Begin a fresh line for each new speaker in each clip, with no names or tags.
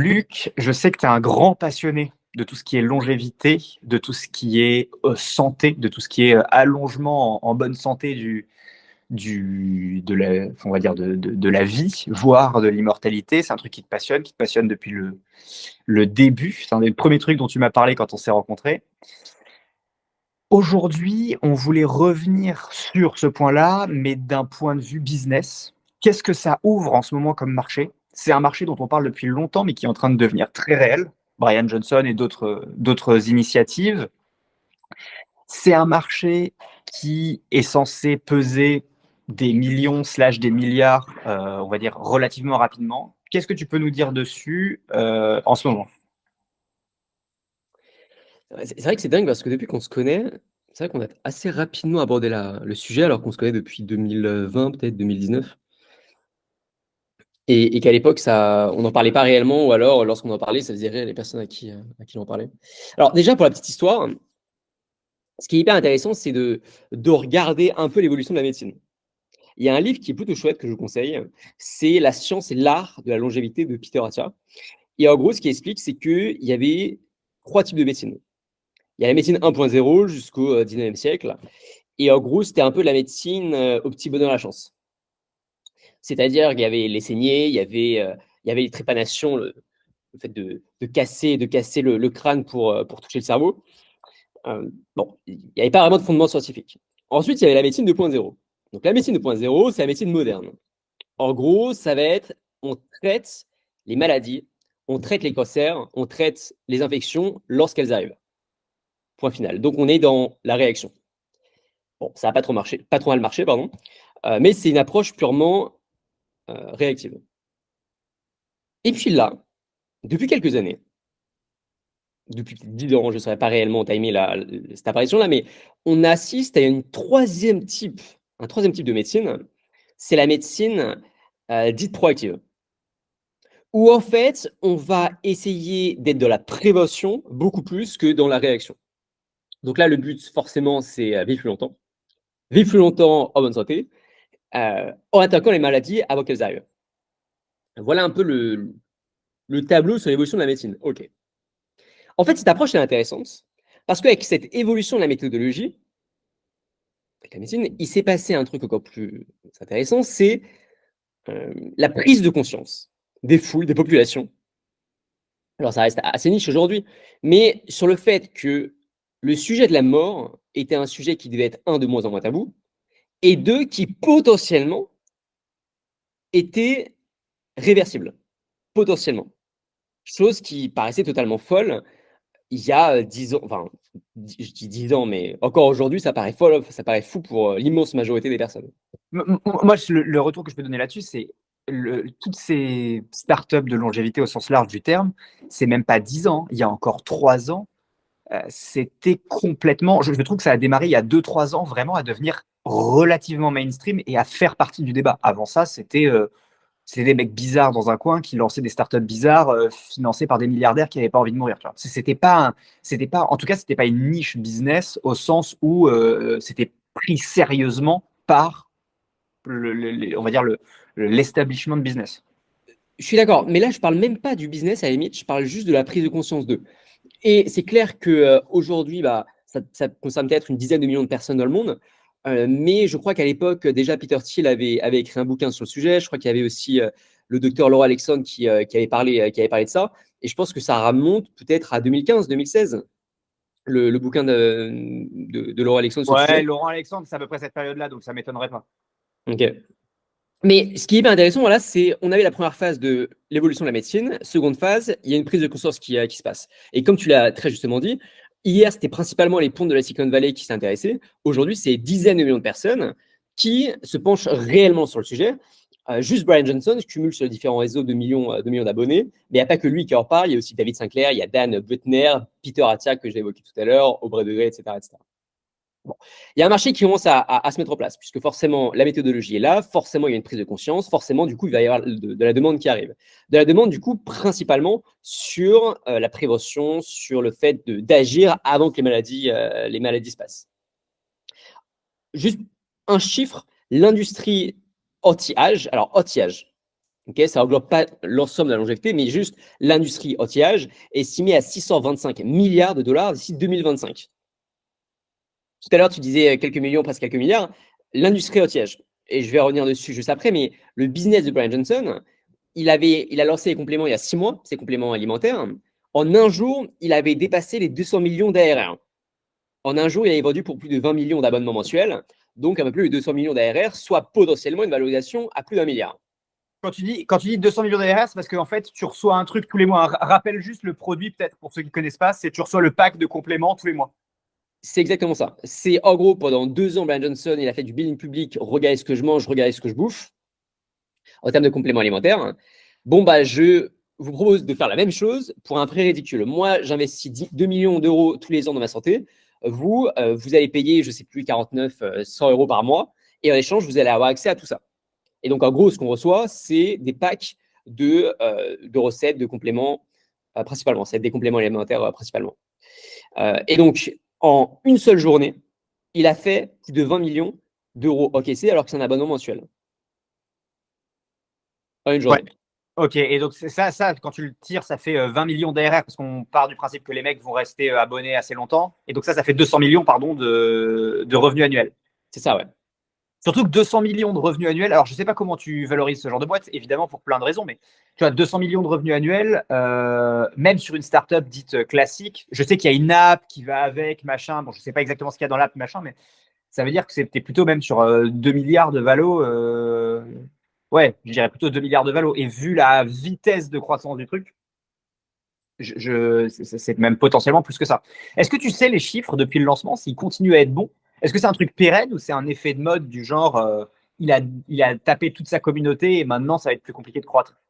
Luc, je sais que tu es un grand passionné de tout ce qui est longévité, de tout ce qui est santé, de tout ce qui est allongement en bonne santé de la, on va dire de la vie, voire de l'immortalité. C'est un truc qui te passionne depuis le début. C'est un des premiers trucs dont tu m'as parlé quand on s'est rencontrés. Aujourd'hui, on voulait revenir sur ce point-là, mais d'un point de vue business. Qu'est-ce que ça ouvre en ce moment comme marché? C'est un marché dont on parle depuis longtemps, mais qui est en train de devenir très réel. Brian Johnson et d'autres initiatives. C'est un marché qui est censé peser des millions slash des milliards, on va dire, relativement rapidement. Qu'est-ce que tu peux nous dire dessus en ce moment?
Ouais, c'est vrai que c'est dingue parce que depuis qu'on se connaît, c'est vrai qu'on a assez rapidement abordé le sujet alors qu'on se connaît depuis 2020, peut-être 2019 et qu'à l'époque on n'en parlait pas réellement ou alors lorsqu'on en parlait, ça faisait rire les personnes à qui on en parlait. Alors déjà pour la petite histoire, ce qui est hyper intéressant, c'est de regarder un peu l'évolution de la médecine. Il y a un livre qui est plutôt chouette que je vous conseille, c'est «La science et l'art de la longévité» de Peter Attia et en gros, ce qu'il explique, c'est qu'il y avait 3 types de médecine. Il y a la médecine 1.0 jusqu'au 19e siècle. Et en gros, c'était un peu la médecine au petit bonheur la chance. C'est-à-dire qu'il y avait les saignées, il y avait les trépanations, le fait de casser le crâne pour toucher le cerveau. Bon, il n'y avait pas vraiment de fondement scientifique. Ensuite, il y avait la médecine 2.0. Donc la médecine 2.0, c'est la médecine moderne. En gros, ça va être, on traite les maladies, on traite les cancers, on traite les infections lorsqu'elles arrivent. Point final. Donc on est dans la réaction. Bon, ça n'a pas trop mal marché, pardon, mais c'est une approche purement réactive. Et puis là, depuis quelques années, depuis 10 ans, je ne saurais pas réellement timer cette apparition-là, mais on assiste à un troisième type de médecine, c'est la médecine dite proactive, où en fait, on va essayer d'être dans la prévention beaucoup plus que dans la réaction. Donc là, le but, forcément, c'est vivre plus longtemps en bonne santé, en attaquant les maladies avant qu'elles arrivent. Voilà un peu le tableau sur l'évolution de la médecine. OK. En fait, cette approche est intéressante parce qu'avec cette évolution de la méthodologie, avec la médecine, il s'est passé un truc encore plus intéressant, c'est la prise de conscience des foules, des populations. Alors, ça reste assez niche aujourd'hui, mais sur le fait que le sujet de la mort était un sujet qui devait être, un, de moins en moins tabou, et deux, qui potentiellement était réversible. Potentiellement. Chose qui paraissait totalement folle il y a 10 ans, enfin, je dis 10 ans, mais encore aujourd'hui, ça paraît folle, ça paraît fou pour l'immense majorité des personnes.
Moi, le retour que je peux donner là-dessus, c'est toutes ces startups de longévité au sens large du terme, c'est même pas 10 ans. Il y a encore 3 ans, c'était complètement. Je trouve que ça a démarré il y a 2, 3 ans vraiment à devenir relativement mainstream et à faire partie du débat. Avant ça, c'était des mecs bizarres dans un coin qui lançaient des startups bizarres financées par des milliardaires qui n'avaient pas envie de mourir. Tu vois. En tout cas, c'était pas une niche business au sens où c'était pris sérieusement par on va dire l'establishment business.
Je suis d'accord, mais là, je parle même pas du business à la limite, je parle juste de la prise de conscience d'eux. Et c'est clair que aujourd'hui, bah, ça concerne peut-être une dizaine de millions de personnes dans le monde, mais je crois qu'à l'époque, déjà, Peter Thiel avait écrit un bouquin sur le sujet. Je crois qu'il y avait aussi le docteur Laura Alexandre qui avait parlé de ça. Et je pense que ça remonte peut-être à 2015-2016, le bouquin de Laura Alexandre sur le
Ouais,
sujet.
Laurent Alexandre, c'est à peu près cette période-là, donc ça m'étonnerait pas.
Ok. Mais ce qui est hyper intéressant, voilà, c'est on avait la première phase de l'évolution de la médecine. Seconde phase, il y a une prise de conscience qui se passe. Et comme tu l'as très justement dit, hier, c'était principalement les pontes de la Silicon Valley qui s'intéressaient. Aujourd'hui, c'est dizaines de millions de personnes qui se penchent réellement sur le sujet. Juste Brian Johnson cumule sur les différents réseaux de millions d'abonnés. Mais il n'y a pas que lui qui en parle. Il y a aussi David Sinclair, il y a Dan Buettner, Peter Attia, que j'ai évoqué tout à l'heure, Aubrey de Grey, etc., etc. Bon. Il y a un marché qui commence à se mettre en place, puisque forcément, la méthodologie est là, forcément, il y a une prise de conscience, forcément, du coup, il va y avoir de la demande qui arrive. De la demande, du coup, principalement sur la prévention, sur le fait d'agir avant que les maladies se passent. Juste un chiffre, l'industrie anti-âge, alors anti-âge, Okay, ça englobe pas l'ensemble de la longévité, mais juste l'industrie anti-âge est estimée à 625 milliards de dollars d'ici 2025. Tout à l'heure, tu disais quelques millions, presque quelques milliards. L'industrie anti-âge, et je vais revenir dessus juste après, mais le business de Brian Johnson, il a lancé les compléments il y a 6 mois, ses compléments alimentaires. En un jour, il avait dépassé les 200 millions d'ARR. En un jour, il avait vendu pour plus de 20 millions d'abonnements mensuels, donc un peu plus de 200 millions d'ARR, soit potentiellement une valorisation à plus d'un milliard.
Quand tu dis 200 millions d'ARR, c'est parce qu'en fait, tu reçois un truc tous les mois. Rappelle juste le produit, peut-être pour ceux qui ne connaissent pas, c'est tu reçois le pack de compléments tous les mois.
C'est exactement ça. C'est en gros, pendant 2 ans, Brian Johnson, il a fait du billing public, regardez ce que je mange, regardez ce que je bouffe, en termes de compléments alimentaires. Bon, bah, je vous propose de faire la même chose pour un prix ridicule. Moi, j'investis 2 millions d'euros tous les ans dans ma santé. Vous, vous allez payer, je ne sais plus, 49, 100 euros par mois. Et en échange, vous allez avoir accès à tout ça. Et donc, en gros, ce qu'on reçoit, c'est des packs de recettes, de compléments, principalement. C'est des compléments alimentaires principalement. Et donc, en une seule journée, il a fait plus de 20 millions d'euros encaissés alors que c'est un abonnement mensuel. En une
Ouais.
journée.
Ok, et donc c'est ça, quand tu le tires, ça fait 20 millions d'ARR parce qu'on part du principe que les mecs vont rester abonnés assez longtemps. Et donc ça fait 200 millions, pardon, de revenus annuels.
C'est ça, ouais.
Surtout que 200 millions de revenus annuels, alors je ne sais pas comment tu valorises ce genre de boîte, évidemment pour plein de raisons, mais tu vois, 200 millions de revenus annuels, même sur une startup dite classique, je sais qu'il y a une app qui va avec, machin, bon, je ne sais pas exactement ce qu'il y a dans l'app, machin, mais ça veut dire que c'était plutôt même sur 2 milliards de valo. Ouais, je dirais plutôt 2 milliards de valo. Et vu la vitesse de croissance du truc, c'est même potentiellement plus que ça. Est-ce que tu sais les chiffres depuis le lancement, s'ils continuent à être bons? Est-ce que c'est un truc pérenne ou c'est un effet de mode du genre il a tapé toute sa communauté et maintenant ça va être plus compliqué de croître?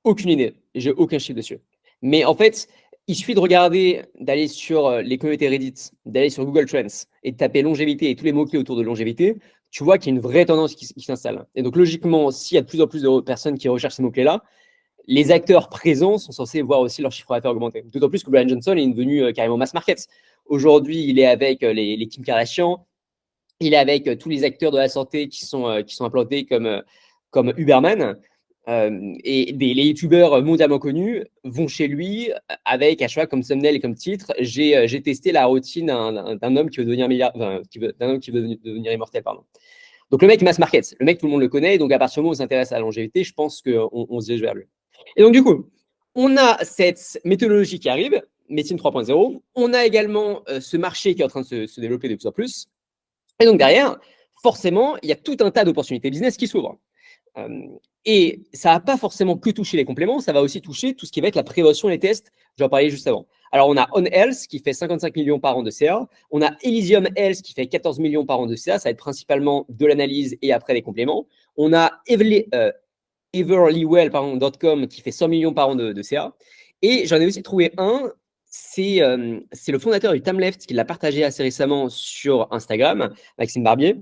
Aucune idée. J'ai aucun chiffre dessus. Mais en fait, il suffit de regarder, d'aller sur les communautés Reddit, d'aller sur Google Trends et de taper longévité et tous les mots-clés autour de longévité. Tu vois qu'il y a une vraie tendance qui s'installe. Et donc, logiquement, s'il y a de plus en plus de personnes qui recherchent ces mots-clés-là, les acteurs présents sont censés voir aussi leur chiffre d'affaires augmenter. D'autant plus que Brian Johnson est devenu carrément mass market. Aujourd'hui, il est avec les Kim Kardashian, il est avec tous les acteurs de la santé qui sont implantés comme Uberman. Et les youtubeurs mondialement connus vont chez lui avec à chaque fois comme thumbnail et comme titre j'ai testé la routine d'un homme qui veut devenir d'un homme qui veut devenir immortel, pardon. Donc le mec mass market, le mec tout le monde le connaît, donc à partir du moment où on s'intéresse à la longévité, je pense qu'on se dirige vers lui. Et donc du coup, on a cette méthodologie qui arrive, médecine 3.0, on a également ce marché qui est en train de se développer de plus en plus. Et donc derrière, forcément, il y a tout un tas d'opportunités business qui s'ouvrent. Et ça va pas forcément que toucher les compléments, ça va aussi toucher tout ce qui va être la prévention et les tests. J'en parlais juste avant. Alors, on a On Health qui fait 55 millions par an de CA. On a Elysium Health qui fait 14 millions par an de CA. Ça va être principalement de l'analyse et après les compléments. On a Everlywell.com qui fait 100 millions par an de CA. Et j'en ai aussi trouvé un. C'est le fondateur du Timeleft qui l'a partagé assez récemment sur Instagram, Maxime Barbier.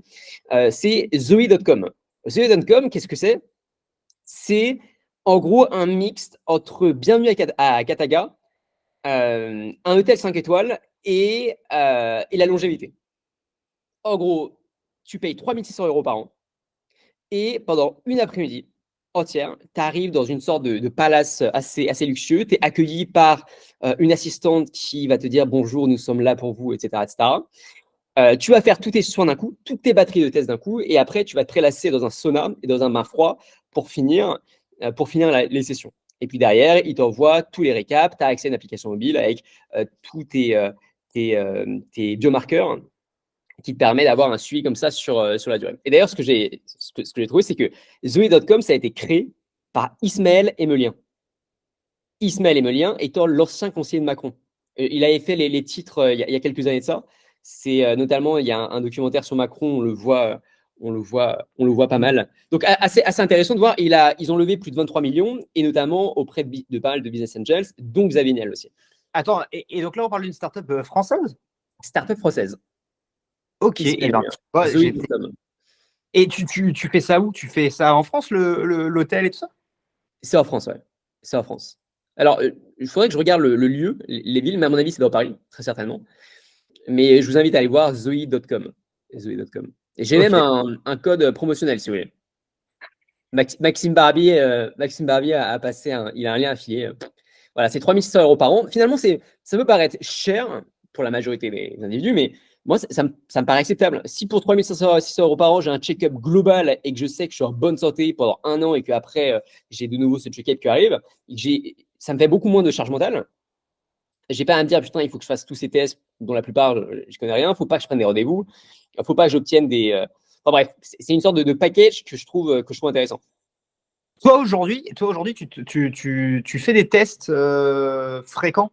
C'est Zoe.com. Zoe.com, qu'est-ce que c'est? C'est en gros un mix entre Bienvenue à Kataga, un hôtel 5 étoiles et la longévité. En gros, tu payes 3600 euros par an et pendant une après-midi entière, tu arrives dans une sorte de palace assez luxueux. Tu es accueilli par une assistante qui va te dire bonjour, nous sommes là pour vous, etc. etc. Tu vas faire tous tes soins d'un coup, toutes tes batteries de test d'un coup, et après, tu vas te prélasser dans un sauna et dans un bain froid pour finir les sessions. Et puis derrière, il t'envoie tous les récaps, tu as accès à une application mobile avec tous tes biomarqueurs qui te permet d'avoir un suivi comme ça sur la durée. Et d'ailleurs, ce que j'ai trouvé, c'est que Zoe.com, ça a été créé par Ismaël Emelien. Ismaël Emelien étant l'ancien conseiller de Macron. Il avait fait les titres il y a quelques années de ça. C'est notamment, il y a un documentaire sur Macron, on le voit pas mal. Donc assez intéressant de voir. Ils ont levé plus de 23 millions et notamment auprès de pas mal de business angels, dont Xavier Niel aussi.
Attends, et donc là on parle d'une startup française?
Startup française.
Ok, et ben, et tu fais ça où? Tu fais ça en France, l'hôtel et tout ça?
C'est en France, ouais. C'est en France. Alors, il faudrait que je regarde le lieu, les villes, mais à mon avis, c'est dans Paris, très certainement. Mais je vous invite à aller voir Zoe.com. Zoe.com. Et j'ai même
Ok.
un code promotionnel, si vous voulez. Maxime Barbier a passé il a un lien affilié. Voilà, c'est 3 600 € par an. Finalement, ça peut paraître cher pour la majorité des individus, mais moi, ça me paraît acceptable. Si pour 3 600 € par an, j'ai un check-up global et que je sais que je suis en bonne santé pendant 1 an et qu'après, j'ai de nouveau ce check-up qui arrive, ça me fait beaucoup moins de charge mentale. J'ai pas à me dire, putain, il faut que je fasse tous ces tests dont la plupart, je connais rien. Il faut pas que je prenne des rendez-vous. Il faut pas que j'obtienne des. Enfin bref, c'est une sorte de package que je trouve intéressant.
Toi, aujourd'hui, tu fais des tests fréquents?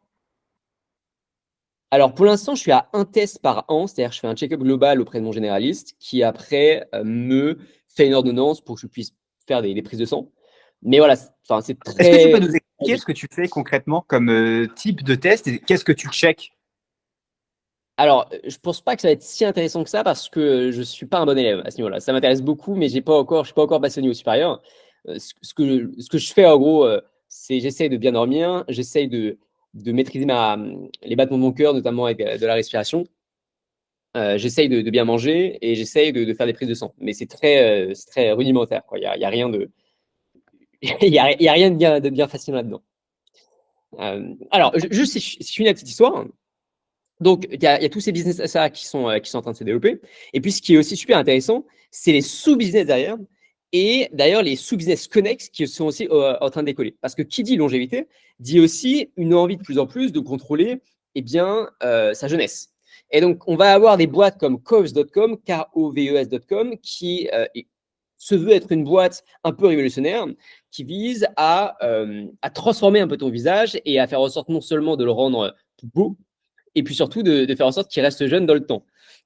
Alors, pour l'instant, je suis à un test par an, c'est-à-dire que je fais un check-up global auprès de mon généraliste qui, après, me fait une ordonnance pour que je puisse faire des prises de sang. Mais voilà, c'est
Est-ce que tu peux
très.
nous expliquer ce que tu fais concrètement comme type de test et qu'est-ce que tu checkes?
Alors, je pense pas que ça va être si intéressant que ça parce que je suis pas un bon élève à ce niveau-là. Ça m'intéresse beaucoup, mais je suis pas encore passé au niveau supérieur. Ce que je fais en gros, c'est j'essaye de bien dormir, j'essaye de maîtriser les battements de mon cœur, notamment avec de la respiration. J'essaye de bien manger et j'essaye de faire des prises de sang. Mais c'est très rudimentaire, quoi. Il y a rien de, il y a rien de bien facile là-dedans. Alors, juste si je finis la petite histoire. Donc, il y a tous ces business ça qui sont en train de se développer. Et puis, ce qui est aussi super intéressant, c'est les sous-business derrière. Et d'ailleurs, les sous-business connexes qui sont aussi en train de décoller. Parce que qui dit longévité, dit aussi une envie de plus en plus de contrôler sa jeunesse. Et donc, on va avoir des boîtes comme Coves.com, Koves.com, qui se veut être une boîte un peu révolutionnaire, qui vise à transformer un peu ton visage et à faire en sorte non seulement de le rendre beau, et puis surtout de faire en sorte qu'il reste jeune dans le temps.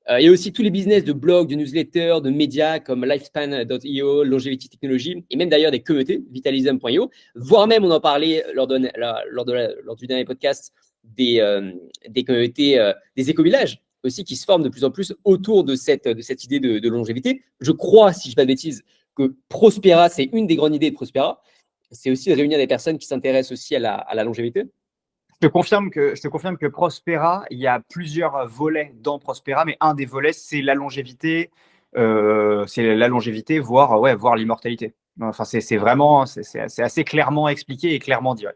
Il y a aussi tous les business de blogs, de newsletters, de médias comme Lifespan.io, Longevity Technology, et même d'ailleurs des communautés, Vitalism.io, voire même, on en parlait lors du dernier podcast, des communautés, des éco-villages aussi qui se forment de plus en plus autour de cette idée de longévité. Je crois, si je ne dis pas de bêtises, que Prospera, c'est une des grandes idées de Prospera. C'est aussi de réunir des personnes qui s'intéressent aussi à la longévité.
Je te confirme que Prospera, il y a plusieurs volets dans Prospera, mais un des volets, c'est la longévité, voire l'immortalité. Enfin, c'est vraiment, c'est assez clairement expliqué et clairement dit. Ouais.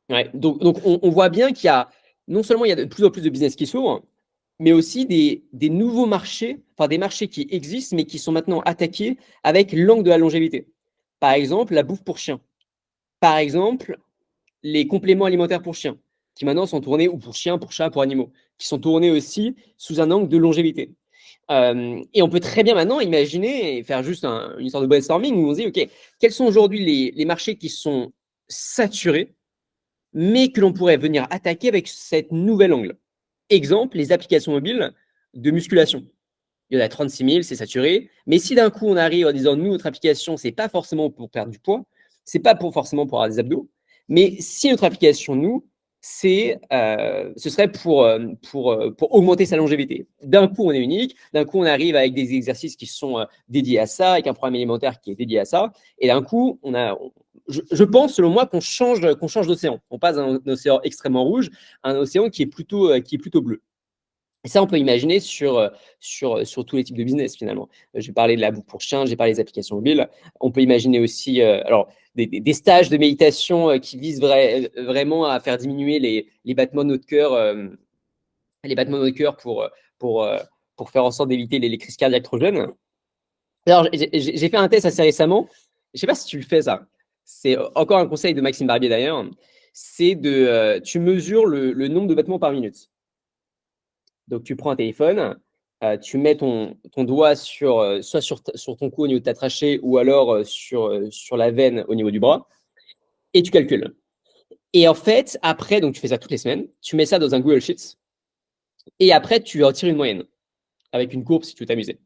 Ouais, donc on voit bien qu'il y a, non seulement il y a de plus en plus de business qui s'ouvrent, mais aussi des nouveaux marchés, enfin des marchés qui existent, mais qui sont maintenant attaqués avec l'angle de la longévité. Par exemple, la bouffe pour chiens. Par exemple, les compléments alimentaires pour chiens, qui maintenant sont tournés, ou pour chiens, pour chats, pour animaux, qui sont tournés aussi sous un angle de longévité. Et on peut très bien maintenant imaginer et faire juste une sorte de brainstorming où on se dit, OK, quels sont aujourd'hui les marchés qui sont saturés, mais que l'on pourrait venir attaquer avec cette nouvelle angle. Exemple, les applications mobiles de musculation. Il y en a 36 000, c'est saturé. Mais si d'un coup, on arrive en disant, nous, notre application, ce n'est pas forcément pour perdre du poids, ce n'est pas forcément pour avoir des abdos, mais si notre application, nous, ce serait pour augmenter sa longévité. D'un coup, on est unique. D'un coup, on arrive avec des exercices qui sont dédiés à ça, avec un programme alimentaire qui est dédié à ça. Et d'un coup, je pense, selon moi, qu'on change d'océan. On passe d'un océan extrêmement rouge à un océan qui est plutôt bleu. Et ça, on peut imaginer sur tous les types de business, finalement. J'ai parlé de la bouffe pour chiens, j'ai parlé des applications mobiles. On peut imaginer aussi des stages de méditation qui visent vraiment à faire diminuer les battements de notre cœur, pour faire en sorte d'éviter les crises cardiaques trop jeunes. Alors, j'ai fait un test assez récemment. Je ne sais pas si tu le fais, ça. C'est encore un conseil de Maxime Barbier, d'ailleurs. C'est tu mesures le nombre de battements par minute. Donc, tu prends un téléphone, tu mets ton doigt soit sur ton cou au niveau de ta trachée ou alors sur la veine au niveau du bras et tu calcules. Et en fait, après, donc tu fais ça toutes les semaines, tu mets ça dans un Google Sheets et après, tu en tires une moyenne avec une courbe si tu veux t'amuser.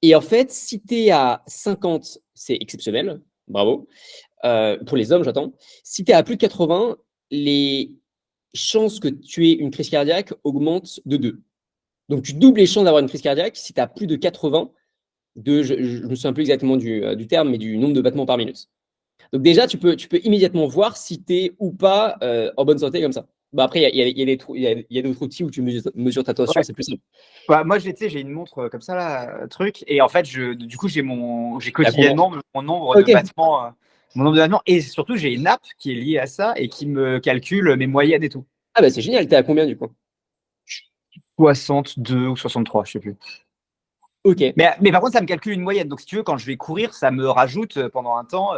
Et en fait, si tu es à 50, c'est exceptionnel, bravo. Pour les hommes, j'attends. Si tu es à plus de 80, les chances que tu aies une crise cardiaque augmentent de 2. Donc, tu doubles les chances d'avoir une crise cardiaque si tu as plus de 80, je ne me souviens plus exactement du terme, mais du nombre de battements par minute. Donc déjà, tu peux immédiatement voir si tu es ou pas en bonne santé comme ça. Bah après, il y a d'autres outils où tu mesures ta tension,
Ouais.
c'est plus simple.
Bah, moi, tu sais, j'ai une montre comme ça, là, truc, et en fait, du coup, j'ai
T'as combien?
quotidiennement mon nombre de
Ok.
battements, et surtout, j'ai une app qui est liée à ça et qui me calcule mes moyennes et tout.
Ah bah c'est génial, t'es à combien du coup?
62 ou 63, je sais plus.
Ok.
Mais par contre, ça me calcule une moyenne. Donc, si tu veux, quand je vais courir, ça me rajoute pendant un temps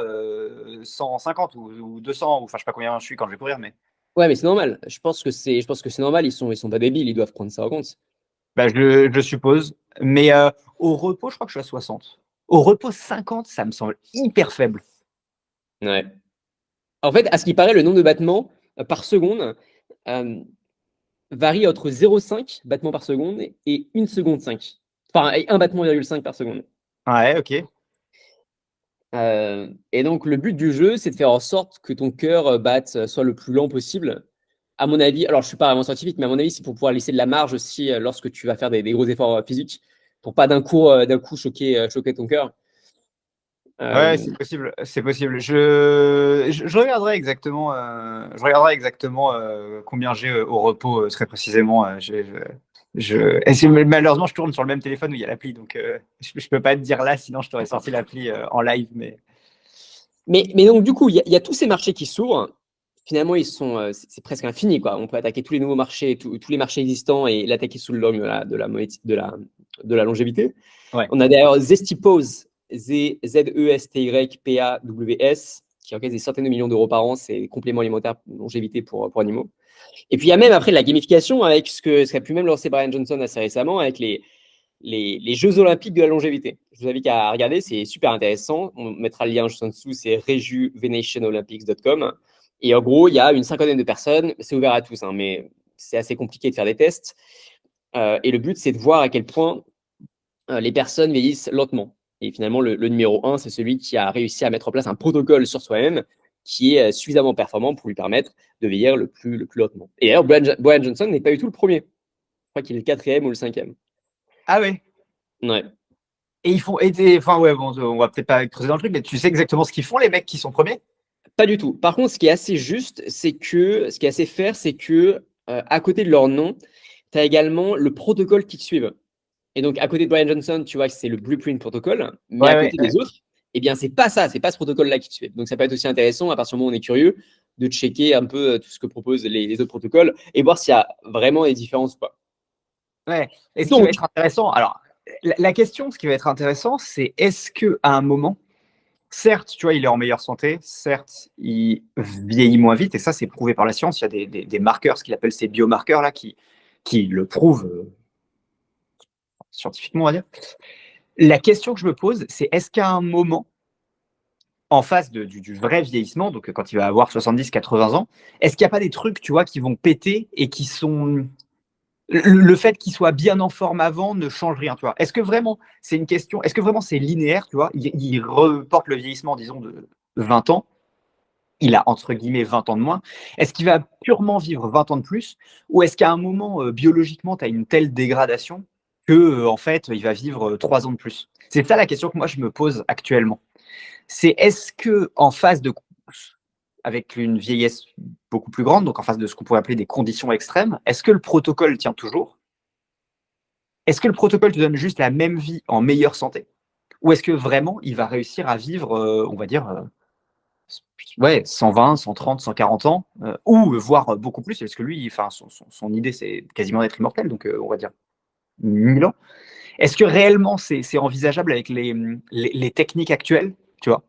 150 ou 200, ou enfin, je sais pas combien je suis quand je vais courir, mais
Ouais, mais c'est normal. Je pense que c'est normal. Ils sont pas débiles. Ils doivent prendre ça en compte.
bah, je suppose. Mais au repos, je crois que je suis à 60. Au repos, 50, ça me semble hyper faible.
Ouais. En fait, à ce qui paraît, le nombre de battements par seconde euh, varie entre 0,5 battements par seconde et 1 seconde 5. Enfin, et 1 battement,5 par seconde.
Ouais, ok.
Et donc, le but du jeu, c'est de faire en sorte que ton cœur batte soit le plus lent possible. À mon avis, alors je suis pas vraiment scientifique, mais à mon avis, c'est pour pouvoir laisser de la marge aussi lorsque tu vas faire des gros efforts physiques, pour pas d'un coup choquer ton cœur.
Ouais,
Euh,
c'est possible, c'est possible. Je regarderai exactement, combien j'ai au repos très précisément. Malheureusement, je tourne sur le même téléphone où il y a l'appli, donc je peux pas te dire là, sinon je t'aurais sorti l'appli en live. Mais
mais donc, du coup, il y a tous ces marchés qui s'ouvrent. Finalement, c'est presque infini, quoi. On peut attaquer tous les nouveaux marchés, tous les marchés existants et l'attaquer sous le dogme de la longévité.
ouais,
On a d'ailleurs Zestipose, Zestipaypaws, qui encaisse des centaines de millions d'euros par an. C'est des compléments alimentaires de longévité pour animaux. Et puis, il y a même après de la gamification avec ce qu'a pu même lancer Brian Johnson assez récemment avec les Jeux Olympiques de la longévité. Je vous invite à regarder, c'est super intéressant. On mettra le lien juste en dessous, c'est rejuvenationolympics.com. Et en gros, il y a une cinquantaine de personnes, c'est ouvert à tous, hein, mais c'est assez compliqué de faire des tests. Et le but, c'est de voir à quel point les personnes vieillissent lentement. Et finalement, le numéro 1, c'est celui qui a réussi à mettre en place un protocole sur soi-même qui est suffisamment performant pour lui permettre de vieillir le plus lentement. Et d'ailleurs, Brian Johnson n'est pas du tout le premier. Je crois qu'il est le quatrième ou le cinquième.
ah ouais.
Ouais.
Et ils font, enfin ouais, bon, on va peut-être pas creuser dans le truc, mais tu sais exactement ce qu'ils font les mecs qui sont premiers?
Pas du tout. Par contre, ce qui est assez juste, c'est que, ce qui est assez fair, c'est que à côté de leur nom, tu as également le protocole qu'ils suivent. Et donc, à côté de Brian Johnson, tu vois que c'est le Blueprint Protocol, mais
Ouais,
à
ouais,
côté
ouais.
des autres, eh bien, c'est pas ça, c'est pas ce protocole-là qu'ils suivent. Donc, ça peut être aussi intéressant, à partir du moment où on est curieux, de checker un peu tout ce que proposent les autres protocoles et voir s'il y a vraiment des différences ou pas.
Ouais. Et ce qui va
Donc,
être intéressant, alors la question, ce qui va être intéressant, c'est est-ce que à un moment, certes, tu vois, il est en meilleure santé, certes, il vieillit moins vite, et ça, c'est prouvé par la science. Il y a des marqueurs, ce qu'il appelle ces biomarqueurs là, qui le prouvent scientifiquement, on va dire. La question que je me pose, c'est est-ce qu'à un moment, en face du vrai vieillissement, donc quand il va avoir 70, 80 ans, est-ce qu'il n'y a pas des trucs, tu vois, qui vont péter et qui sont le fait qu'il soit bien en forme avant ne change rien, tu vois. Est-ce que vraiment c'est une question, est-ce que vraiment c'est linéaire, tu vois, il reporte le vieillissement, disons, de 20 ans, il a entre guillemets 20 ans de moins. Est-ce qu'il va purement vivre 20 ans de plus, ou est-ce qu'à un moment, biologiquement, tu as une telle dégradation que, en fait, il va vivre 3 ans de plus? C'est ça la question que moi je me pose actuellement. C'est est-ce que en phase de course, avec une vieillesse beaucoup plus grande, donc en face de ce qu'on pourrait appeler des conditions extrêmes, est-ce que le protocole tient toujours? Est-ce que le protocole te donne juste la même vie en meilleure santé? Ou est-ce que vraiment il va réussir à vivre, on va dire, ouais, 120, 130, 140 ans, ou voire beaucoup plus, parce que lui, enfin, son idée, c'est quasiment d'être immortel, donc on va dire 1000 ans. Est-ce que réellement c'est envisageable avec les techniques actuelles, tu vois?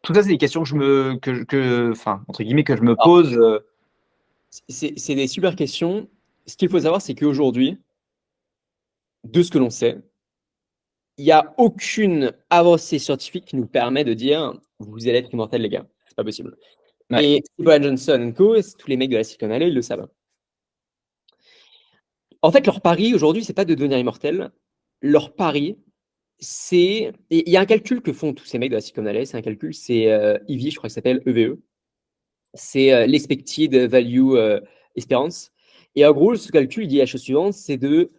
Tout ça, c'est des questions enfin, entre guillemets, que je me
alors,
pose.
c'est des super questions. Ce qu'il faut savoir, c'est qu'aujourd'hui, de ce que l'on sait, il n'y a aucune avancée scientifique qui nous permet de dire vous allez être immortel, les gars. C'est pas possible.
Ouais.
Et Brian Johnson Co, tous les mecs de la Silicon Valley, ils le savent. En fait, leur pari aujourd'hui, c'est pas de devenir immortel. Leur pari, c'est. Il y a un calcul que font tous ces mecs de la Silicon Valley, c'est un calcul, c'est EV, je crois que ça s'appelle EVE. C'est l'Expected Value Experience. Et en gros, ce calcul, il dit la chose suivante, c'est de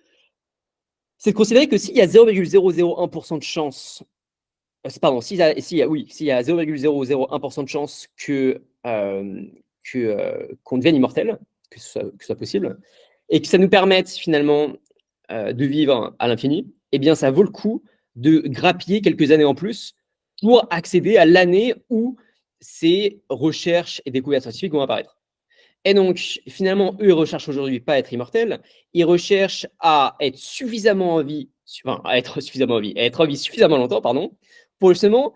considérer que s'il y a 0,001% de chance, pardon, s'il y a 0,001% de chance que qu'on devienne immortel, que ce soit possible, et que ça nous permette finalement de vivre à l'infini, eh bien, ça vaut le coup de grappiller quelques années en plus pour accéder à l'année où ces recherches et découvertes scientifiques vont apparaître. Et donc, finalement, eux, ils recherchent aujourd'hui pas à être immortels, ils recherchent à être suffisamment en vie, à être en vie suffisamment longtemps, pardon, pour justement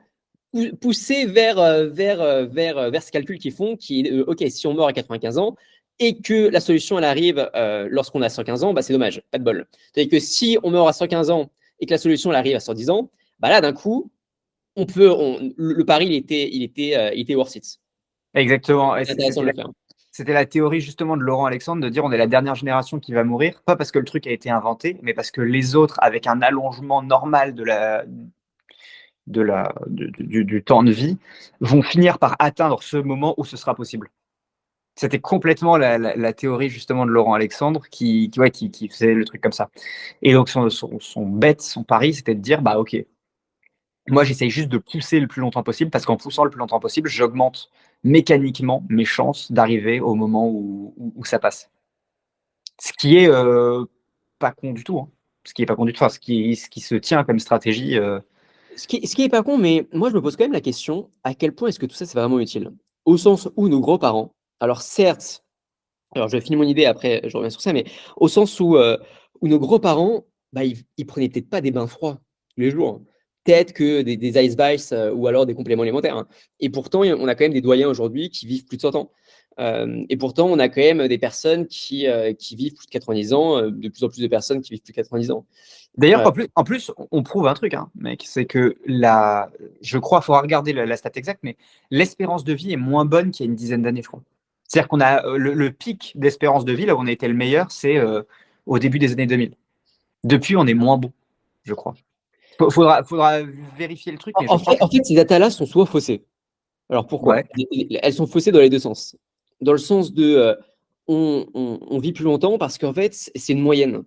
pousser vers ce calcul qu'ils font, qui est, OK, si on meurt à 95 ans et que la solution, elle arrive lorsqu'on a 115 ans, bah, c'est dommage, pas de bol. C'est-à-dire que si on meurt à 115 ans et que la solution, elle arrive à 110 ans, bah là, d'un coup, le pari, il était worth it.
Exactement. Et
C'est intéressant de le faire.
c'était la théorie justement de Laurent Alexandre de dire on est la dernière génération qui va mourir, pas parce que le truc a été inventé, mais parce que les autres, avec un allongement normal du temps de vie, vont finir par atteindre ce moment où ce sera possible. C'était complètement la théorie justement de Laurent Alexandre qui faisait le truc comme ça. Et donc son pari, c'était de dire, bah ok, moi j'essaye juste de pousser le plus longtemps possible, parce qu'en poussant le plus longtemps possible, j'augmente mécaniquement mes chances d'arriver au moment où ça passe. Ce qui est pas con du tout. Hein. Ce qui est pas con du tout. Enfin, ce qui se tient comme stratégie.
Ce qui est pas con, mais moi je me pose quand même la question, à quel point est-ce que tout ça c'est vraiment utile? Au sens où nos grands-parents, alors certes, alors je finis mon idée après je reviens sur ça, mais au sens où nos grands-parents, bah, ils prenaient peut-être pas des bains froids tous les jours. Peut-être que des ice baths ou alors des compléments alimentaires. Hein. Et pourtant, on a quand même des doyens aujourd'hui qui vivent plus de 100 ans. Et pourtant, on a quand même des personnes qui vivent plus de 90 ans, de plus en plus de personnes qui vivent plus de 90 ans.
D'ailleurs, en plus, on prouve un truc, hein, mec, c'est que je crois, il faudra regarder la stat exacte, mais l'espérance de vie est moins bonne qu'il y a une dizaine d'années, je crois. C'est-à-dire qu'on a le pic d'espérance de vie, là où on a été le meilleur, c'est au début des années 2000. Depuis, on est moins bon, je crois. Faudra vérifier le truc, mais je crois.
En fait, ces datas-là sont souvent faussées. Alors pourquoi?
Ouais.
Elles sont faussées dans les deux sens. Dans le sens de on vit plus longtemps parce qu'en fait, c'est une moyenne.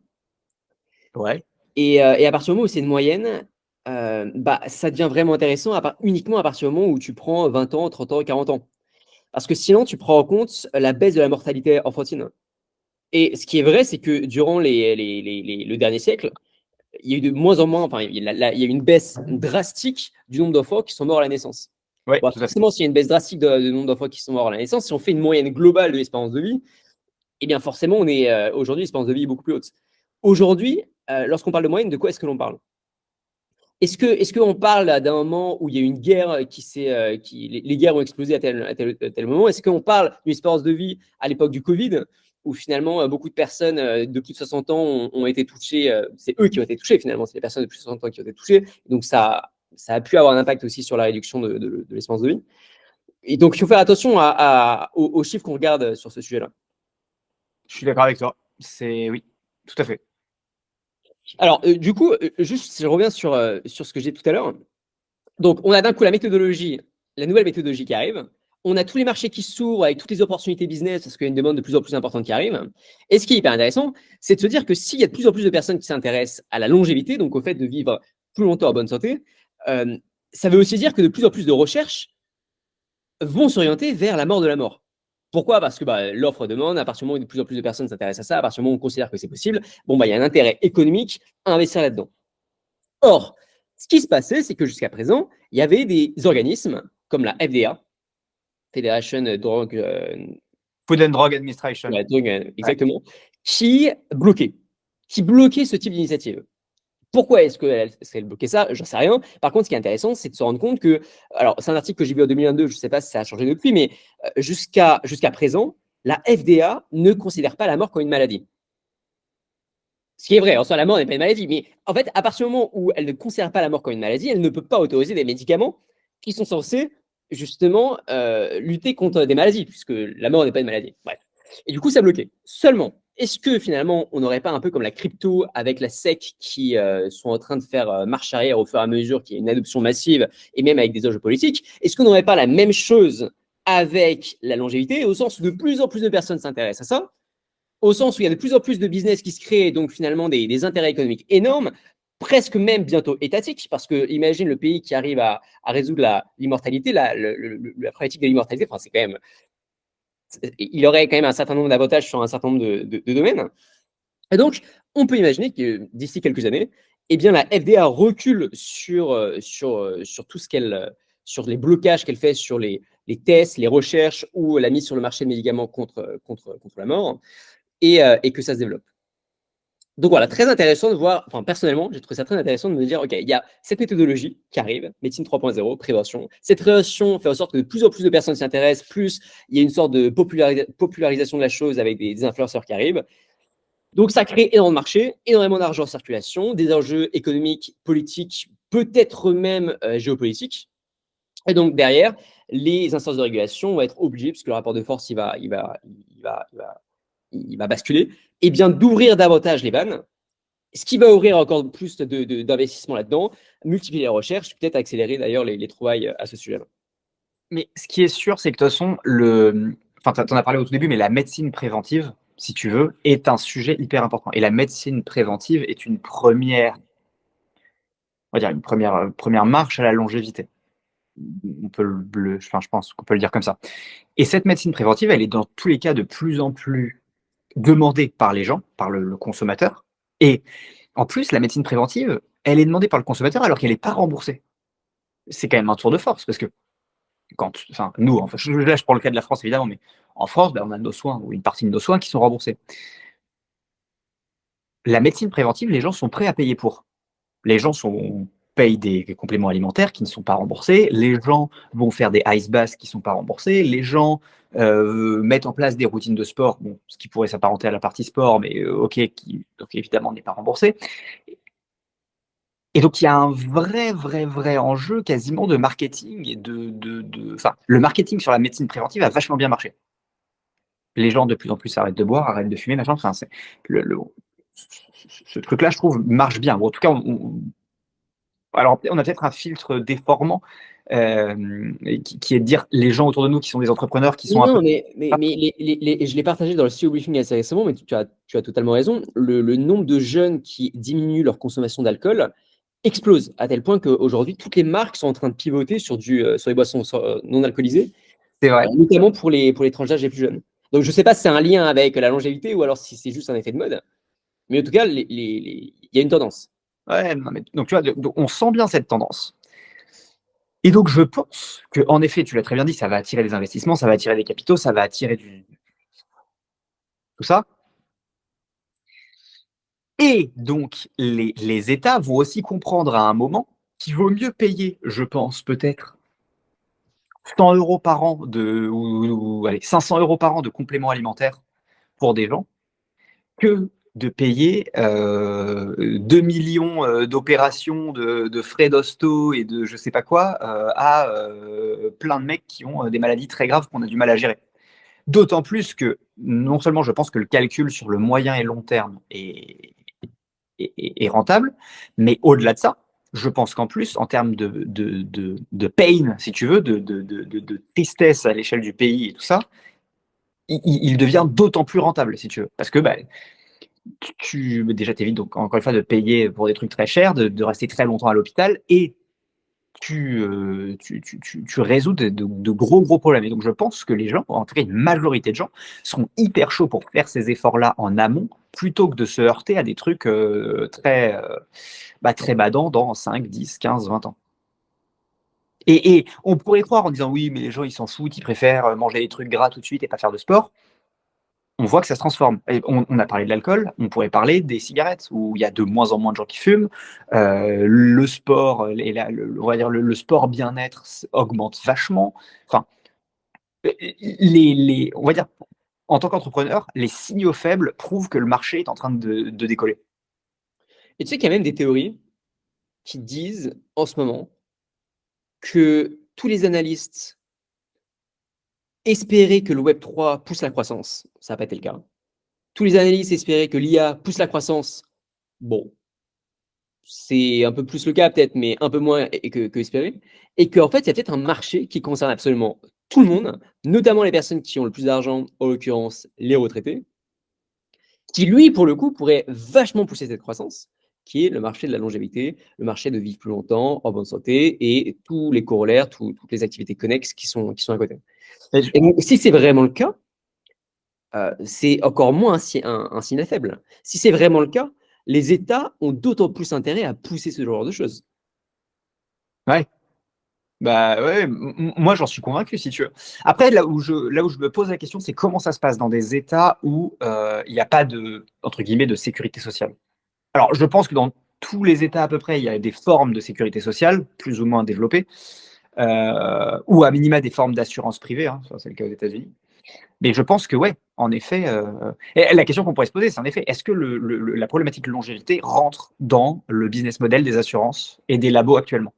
Ouais.
Et à partir du moment où c'est une moyenne, bah, ça devient vraiment intéressant uniquement à partir du moment où tu prends 20 ans, 30 ans, 40 ans. Parce que sinon, tu prends en compte la baisse de la mortalité enfantine. Et ce qui est vrai, c'est que durant le dernier siècle, il y a eu de moins en moins, enfin, il y a eu une baisse drastique du nombre d'enfants qui sont morts à la naissance.
Ouais,
Bon,
tout à fait.
forcément, s'il y a une baisse drastique du nombre d'enfants qui sont morts à la naissance, si on fait une moyenne globale de l'espérance de vie, eh bien forcément, on est aujourd'hui, l'espérance de vie est beaucoup plus haute. Aujourd'hui, lorsqu'on parle de moyenne, de quoi est-ce que l'on parle? Est-ce qu'on parle d'un moment où il y a eu une guerre les guerres ont explosé à tel moment? Est-ce qu'on parle d'une espérance de vie à l'époque du Covid, où finalement beaucoup de personnes de plus de 60 ans ont été touchées, c'est eux qui ont été touchés finalement, c'est les personnes de plus de 60 ans qui ont été touchées, donc ça a pu avoir un impact aussi sur la réduction de l'espérance de vie. Et donc il faut faire attention aux chiffres qu'on regarde sur ce sujet-là.
Je suis d'accord avec toi. Oui, tout à fait.
Alors du coup, juste si je reviens sur ce que j'ai dit tout à l'heure, donc, on a d'un coup la méthodologie, la nouvelle méthodologie qui arrive. On a tous les marchés qui s'ouvrent avec toutes les opportunités business parce qu'il y a une demande de plus en plus importante qui arrive. Et ce qui est hyper intéressant, c'est de se dire que s'il y a de plus en plus de personnes qui s'intéressent à la longévité, donc au fait de vivre plus longtemps en bonne santé, ça veut aussi dire que de plus en plus de recherches vont s'orienter vers la mort de la mort. Pourquoi? Parce que bah, l'offre-demande, à partir du moment où de plus en plus de personnes s'intéressent à ça, à partir du moment où on considère que c'est possible, bon, bah, il y a un intérêt économique à investir là-dedans. Or, ce qui se passait, c'est que jusqu'à présent, il y avait des organismes comme la FDA, Federation Drug,
Food and Drug Administration. Ouais.
exactement, qui bloquait ce type d'initiative. Pourquoi est-ce qu'elle bloquait ça? J'en sais rien. Par contre, ce qui est intéressant, c'est de se rendre compte que, alors c'est un article que j'ai vu en 2022, je ne sais pas si ça a changé depuis, mais jusqu'à présent, la FDA ne considère pas la mort comme une maladie. Ce qui est vrai, en soi, la mort n'est pas une maladie. Mais en fait, à partir du moment où elle ne considère pas la mort comme une maladie, elle ne peut pas autoriser des médicaments qui sont censés justement lutter contre des maladies, puisque la mort n'est pas une maladie. Bref. Et du coup, ça bloquait. Seulement, est-ce que finalement, on n'aurait pas un peu comme la crypto avec la SEC qui sont en train de faire marche arrière au fur et à mesure qu'il y a une adoption massive et même avec des enjeux politiques, est-ce qu'on n'aurait pas la même chose avec la longévité, au sens où de plus en plus de personnes s'intéressent à ça, au sens où il y a de plus en plus de business qui se créent, donc finalement des intérêts économiques énormes, presque même bientôt étatiques, parce que imagine le pays qui arrive à résoudre l'immortalité, la problématique de l'immortalité, enfin, c'est quand même il aurait quand même un certain nombre d'avantages sur un certain nombre de domaines. Et donc, on peut imaginer que d'ici quelques années, eh bien, la FDA recule sur tout ce qu'elle, sur les blocages qu'elle fait sur les tests, les recherches ou la mise sur le marché de médicaments contre la mort, et que ça se développe. Donc voilà, très intéressant de voir, enfin personnellement, j'ai trouvé ça très intéressant de me dire, OK, il y a cette méthodologie qui arrive, médecine 3.0, prévention. Cette prévention fait en sorte que de plus en plus de personnes s'y intéressent, plus il y a une sorte de popularisation de la chose avec des influenceurs qui arrivent. Donc ça crée énormément de marchés, énormément d'argent en circulation, des enjeux économiques, politiques, peut-être même géopolitiques. Et donc derrière, les instances de régulation vont être obligées, puisque le rapport de force il va basculer, et bien d'ouvrir davantage les vannes, ce qui va ouvrir encore plus d'investissements là-dedans, multiplier les recherches, peut-être accélérer d'ailleurs les trouvailles à ce sujet-là.
Mais ce qui est sûr, c'est que de toute façon, enfin, tu en as parlé au tout début, mais la médecine préventive, si tu veux, est un sujet hyper important. Et la médecine préventive est une première, on va dire, première marche à la longévité. Enfin, je pense qu'on peut le dire comme ça. Et cette médecine préventive, elle est dans tous les cas de plus en plus demandée par les gens, par le consommateur. Et en plus, la médecine préventive, elle est demandée par le consommateur alors qu'elle n'est pas remboursée. C'est quand même un tour de force parce que enfin, nous, enfin, là, je prends le cas de la France évidemment, mais en France, ben, on a nos soins ou une partie de nos soins qui sont remboursés. La médecine préventive, les gens sont prêts à payer pour. Les gens payent des compléments alimentaires qui ne sont pas remboursés. Les gens vont faire des ice baths qui ne sont pas remboursés. Les gens mettent en place des routines de sport, bon, ce qui pourrait s'apparenter à la partie sport, mais qui donc évidemment n'est pas remboursé. Et donc il y a un vrai enjeu quasiment de marketing et enfin, le marketing sur la médecine préventive a vachement bien marché. Les gens de plus en plus arrêtent de boire, arrêtent de fumer, machin. Enfin, ce truc-là, je trouve, marche bien. Ou en tout cas, alors on a peut-être un filtre déformant qui est de dire les gens autour de nous qui sont des entrepreneurs qui sont un peu.
Non, mais je l'ai partagé dans le CEO Briefing assez récemment, mais tu as totalement raison. Le nombre de jeunes qui diminuent leur consommation d'alcool explose, à tel point qu'aujourd'hui, toutes les marques sont en train de pivoter sur les boissons non alcoolisées,
C'est vrai.
notamment pour les tranches d'âge les plus jeunes. Donc, je ne sais pas si c'est un lien avec la longévité ou alors si c'est juste un effet de mode, mais en tout cas, il y a une tendance.
Ouais, non, mais, donc tu vois, on sent bien cette tendance. Et donc je pense que, en effet, tu l'as très bien dit, ça va attirer des investissements, ça va attirer des capitaux, ça va attirer tout ça. Et donc les États vont aussi comprendre à un moment qu'il vaut mieux payer, je pense, peut-être 100 euros par an allez, 500 euros par an de compléments alimentaires pour des gens que de payer 2 millions d'opérations de frais d'hosto et de je sais pas quoi à plein de mecs qui ont des maladies très graves qu'on a du mal à gérer. D'autant plus que non seulement je pense que le calcul sur le moyen et long terme est rentable, mais au-delà de ça, je pense qu'en plus, en termes de pain, si tu veux, de tristesse à l'échelle du pays et tout ça, il devient d'autant plus rentable, si tu veux. Parce que bah, déjà, t'évites donc encore une fois de payer pour des trucs très chers, de rester très longtemps à l'hôpital et tu résous de gros problèmes. Et donc, je pense que les gens, en tout cas une majorité de gens, seront hyper chauds pour faire ces efforts-là en amont plutôt que de se heurter à des trucs très badants dans 5, 10, 15, 20 ans. Et on pourrait croire en disant oui, mais les gens ils s'en foutent, ils préfèrent manger des trucs gras tout de suite et pas faire de sport. On voit que ça se transforme. Et on a parlé de l'alcool, on pourrait parler des cigarettes, où il y a de moins en moins de gens qui fument. Le sport, on va dire le sport bien-être augmente vachement. Enfin, on va dire, en tant qu'entrepreneur, les signaux faibles prouvent que le marché est en train de décoller.
Et tu sais qu'il y a même des théories qui disent en ce moment que tous les analystes espéraient que le Web3 pousse la croissance. Ça n'a pas été le cas. Tous les analystes espéraient que l'IA pousse la croissance. Bon, c'est un peu plus le cas peut-être, mais un peu moins que espéré. Et qu'en fait, il y a peut-être un marché qui concerne absolument tout le monde, notamment les personnes qui ont le plus d'argent, en l'occurrence les retraités, qui lui, pour le coup, pourrait vachement pousser cette croissance, qui est le marché de la longévité, le marché de vivre plus longtemps, en bonne santé, et tous les corollaires, toutes les activités connexes qui sont à côté. Et donc, si c'est vraiment le cas, c'est encore moins un signal faible. Si c'est vraiment le cas, les États ont d'autant plus intérêt à pousser ce genre de choses.
Ouais. Bah ouais, moi j'en suis convaincu si tu veux. Après, là où je me pose la question, c'est comment ça se passe dans des États où il n'y a pas de, entre guillemets, de sécurité sociale. Alors, je pense que dans tous les États à peu près, il y a des formes de sécurité sociale, plus ou moins développées, ou à minima des formes d'assurance privée, hein, ça c'est le cas aux États-Unis. Mais je pense que ouais, en effet, et la question qu'on pourrait se poser, c'est en effet, est-ce que la problématique longévité rentre dans le business model des assurances et des labos actuellement?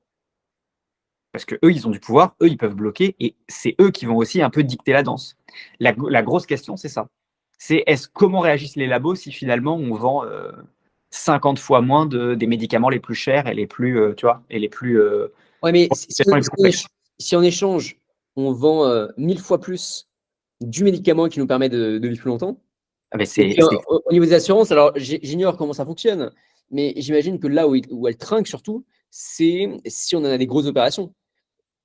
Parce que eux, ils ont du pouvoir, eux, ils peuvent bloquer, et c'est eux qui vont aussi un peu dicter la danse. La grosse question, c'est ça. C'est comment réagissent les labos si finalement on vend 50 fois moins des médicaments les plus chers et les plus, tu vois, et les plus,
Ouais, mais
les plus complexes.
si en échange, on vend 1000 fois plus du médicament qui nous permet de vivre plus longtemps,
Ah, mais
et puis au niveau des assurances, alors j'ignore comment ça fonctionne, mais j'imagine que là où elle trinque surtout, c'est si on en a des grosses opérations.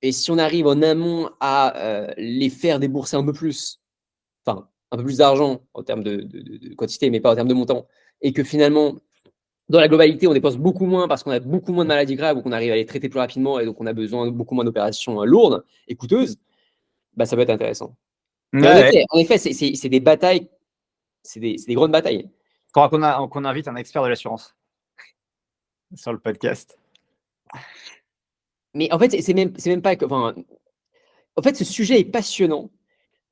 Et si on arrive en amont à les faire débourser un peu plus, enfin, un peu plus d'argent en termes de quantité, mais pas en termes de montant, et que finalement, dans la globalité, on dépense beaucoup moins parce qu'on a beaucoup moins de maladies graves ou qu'on arrive à les traiter plus rapidement et donc on a besoin de beaucoup moins d'opérations lourdes et coûteuses, bah, ça peut être intéressant. Mais
ouais, ouais.
en effet c'est des batailles, c'est des grandes batailles.
Faudra qu'on invite un expert de l'assurance sur le podcast.
Mais en fait, c'est même pas que. Enfin, en fait, ce sujet est passionnant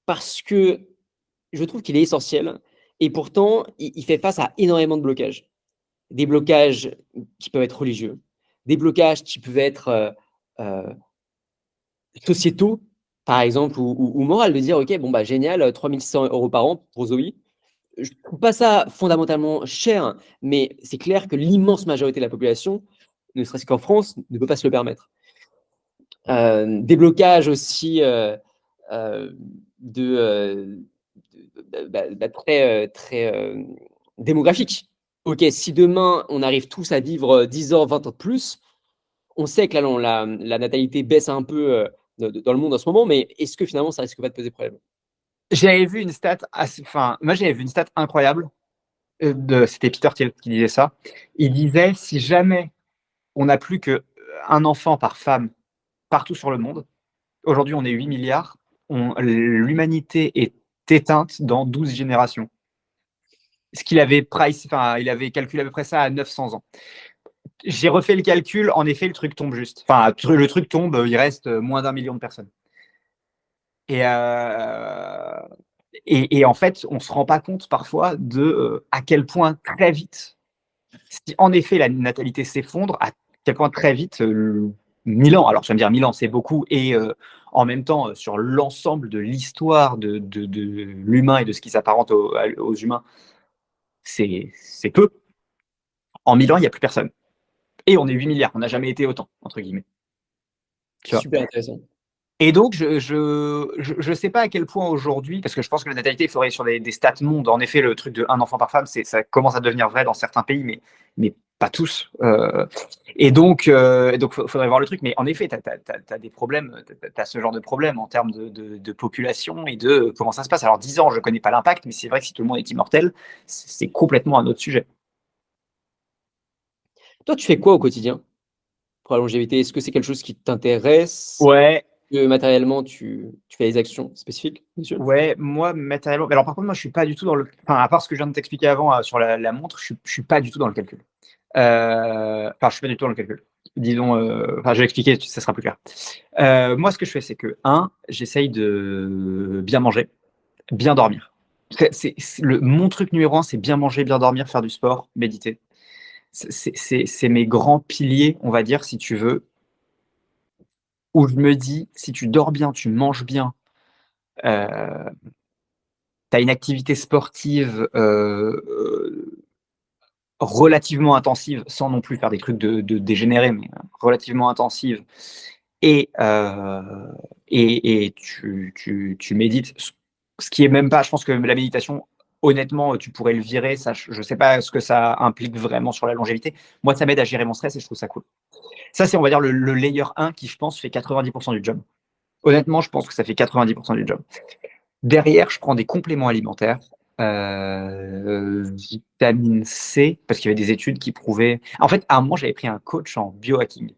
parce que je trouve qu'il est essentiel et pourtant, il fait face à énormément de blocages. Des blocages qui peuvent être religieux, des blocages qui peuvent être sociétaux, par exemple, ou morales, de dire, OK, bon, bah, génial, 3 600 € par an pour Zoé. Je ne trouve pas ça fondamentalement cher, mais c'est clair que l'immense majorité de la population, ne serait-ce qu'en France, ne peut pas se le permettre. Des blocages aussi de, très démographiques. OK, si demain on arrive tous à vivre 10 ans, 20 ans de plus, on sait que la natalité baisse un peu dans le monde en ce moment, mais est-ce que finalement ça risque pas de poser problème?
J'avais vu une stat, enfin, moi j'avais vu une stat incroyable. C'était Peter Thiel qui disait ça. Il disait si jamais on n'a plus qu'un enfant par femme partout sur le monde, aujourd'hui on est 8 milliards, l'humanité est éteinte dans 12 générations. Ce qu'il avait enfin, il avait calculé à peu près ça à 900 ans. J'ai refait le calcul, en effet, le truc tombe juste. Enfin, le truc tombe, il reste moins d'1 million de personnes. Et, et en fait, on ne se rend pas compte parfois de à quel point très vite, si en effet la natalité s'effondre, à quel point très vite, 1000 ans, alors tu vas me dire 1000 ans, c'est beaucoup, et en même temps, sur l'ensemble de l'histoire de l'humain et de ce qui s'apparente aux humains, c'est peu. En 1000 ans, il n'y a plus personne. Et on est 8 milliards, on n'a jamais été autant, entre guillemets. Tu vois.
Super intéressant.
Et donc, je sais pas à quel point aujourd'hui, parce que je pense que la natalité, il faudrait sur des stats mondes, en effet, le truc de un enfant par femme, ça commence à devenir vrai dans certains pays, mais pas tous. Et donc, faudrait voir le truc. Mais en effet, tu as des problèmes, tu as ce genre de problème en termes de population et de comment ça se passe. Alors, 10 ans, je connais pas l'impact, mais c'est vrai que si tout le monde est immortel, c'est complètement un autre sujet.
Toi, tu fais quoi au quotidien pour la longévité? Est-ce que c'est quelque chose qui t'intéresse?
Ouais,
Que matériellement, tu fais des actions spécifiques, monsieur?
ouais, moi, matériellement. Alors, par contre, moi, je suis pas du tout dans le. Enfin, à part ce que je viens de t'expliquer avant sur la montre, je suis pas du tout dans le calcul. Enfin, je suis pas du tout dans le calcul. Disons, enfin, je vais expliquer, ça sera plus clair. Moi, ce que je fais, c'est que, j'essaye de bien manger, bien dormir. Mon truc numéro un, c'est bien manger, bien dormir, faire du sport, méditer. C'est mes grands piliers, on va dire, si tu veux, où je me dis, si tu dors bien, tu manges bien, euh, tu as une activité sportive relativement intensive, sans non plus faire des trucs de dégénérés, mais relativement intensive, et, tu médites, ce qui est même pas, je pense que la méditation, honnêtement, tu pourrais le virer, ça, je sais pas ce que ça implique vraiment sur la longévité. Moi, ça m'aide à gérer mon stress et je trouve ça cool. Ça, c'est, on va dire, le layer 1 qui, je pense, fait 90% du job. Honnêtement, je pense que ça fait 90% du job. Derrière, je prends des compléments alimentaires, vitamine C, parce qu'il y avait des études qui prouvaient. En fait, à un moment, j'avais pris un coach en biohacking.